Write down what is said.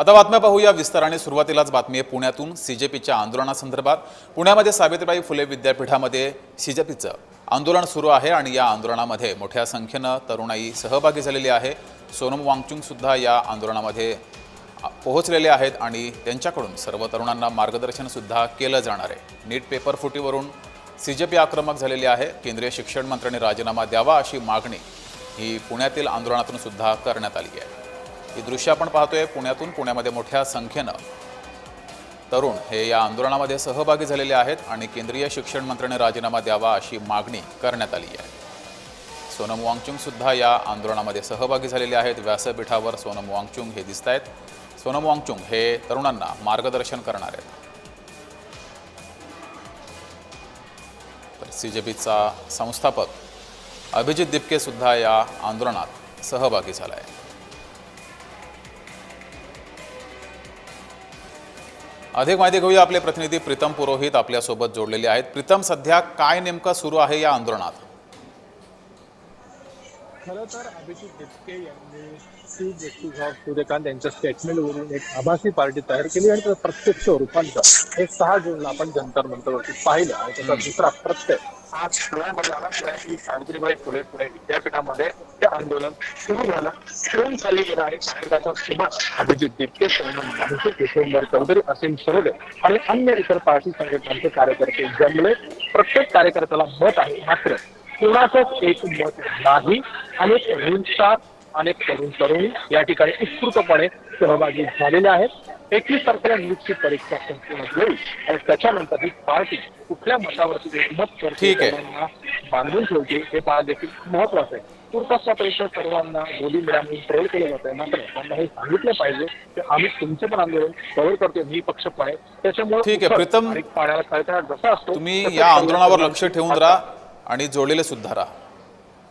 आता बातम्या पाहूया विस्ताराने। सुरुवातीलाच बातमी आहे पुण्यातून सीजेपीच्या आंदोलनासंदर्भात। पुण्यामध्ये सावित्रीबाई फुले विद्यापीठामध्ये सीजेपीचं आंदोलन सुरू आहे आणि या आंदोलनामध्ये मोठ्या संख्येने तरुणाई सहभागी झालेली आहे। सोनम वांगचुक सुद्धा या आंदोलनामध्ये पोहोचलेले आहेत आणि त्यांच्याकडून सर्व तरुणांना मार्गदर्शन सुद्धा केलं जाणार आहे। नीट पेपर फुटीवरून सीजेपी आक्रमक झालेली आहे। केंद्रीय शिक्षण मंत्र्यांनी राजीनामा द्यावा अशी मागणी ही पुण्यातील आंदोलनातून सुद्धा करण्यात आली आहे। ही दृश्य आपण पाहतोय पुण्यामध्ये मोठ्या संख्येने तरुण हे या आंदोलनामध्ये सहभागी झालेले आहेत आणि केंद्रीय शिक्षण मंत्र्यांनी राजीनामा द्यावा अशी मागणी करण्यात आली आहे। सोनम वांगचुक सुद्धा या आंदोलनामध्ये सहभागी झालेले आहेत। व्यासपीठावर सोनम वांगचुक हे दिसत आहेत। सोनम वांगचुक हे तरुणांना मार्गदर्शन करणार आहेत। तर सीजेपीचा संस्थापक अभिजित दिपके सुद्धा या आंदोलनात सहभागी झाला आहे। अधिक माहिती घेऊया, आपले प्रतिनिधी प्रीतम पुरोहित आपल्या सोबत जोडलेले आहेत। प्रीतम, सध्या काय नेमका सुरू आहे या आंदोलनात? खरं तर अभिजित दिपके यांनी सूर्यकांत यांच्या स्टेटमेंटवरून एक आभासी पार्टी तयार केली आणि त्याचं प्रत्यक्ष रूपांतर हे 6 जूनला आपण जंतर मंतरवरती पाहिलं आणि त्याचा दुसरा प्रत्यय आज पुण्यामध्ये आला। सावित्रीबाई फुले विद्यापीठामध्ये ते आंदोलन सुरू झालं। शिवून खाली येणारे सायंकाळचा सुमार अभिजित दिपके, सोनम वांगचुक, यशवंत चौधरी, असीम सरोदे आणि अन्य इतर पार्टी संघटनांचे कार्यकर्ते जमले। प्रत्येक कार्यकर्त्याला मत आहे, मात्र कोणाचंच एक मत नाही। अनेक तरुण अनेक तरुणी या ठिकाणी उत्स्फूर्तपणे सहभागी झालेले आहेत। 21 तारखेला नीटची परीक्षा संपूर्ण होईल आणि त्याच्यानंतर ही पार्टी कुठल्या मतावरती एकमत करते बांधून ठेवते हे पाहणं देखील महत्वाचं आहे। तुर्तासच्या परीक्षा सर्वांना गोदी मिळाली ट्रोल केलं जातंय, मात्र त्यांना हे सांगितलं पाहिजे की आम्ही तुमचे पण आंदोलन कव्हर करतोय निपक्षपणे। त्याच्यामुळे ठीक आहे प्रीतम, पाण्याला कळता जसा असतो तुम्ही या आंदोलनावर लक्ष ठेवून राहा आणि जोडलेले सुद्धा राहा।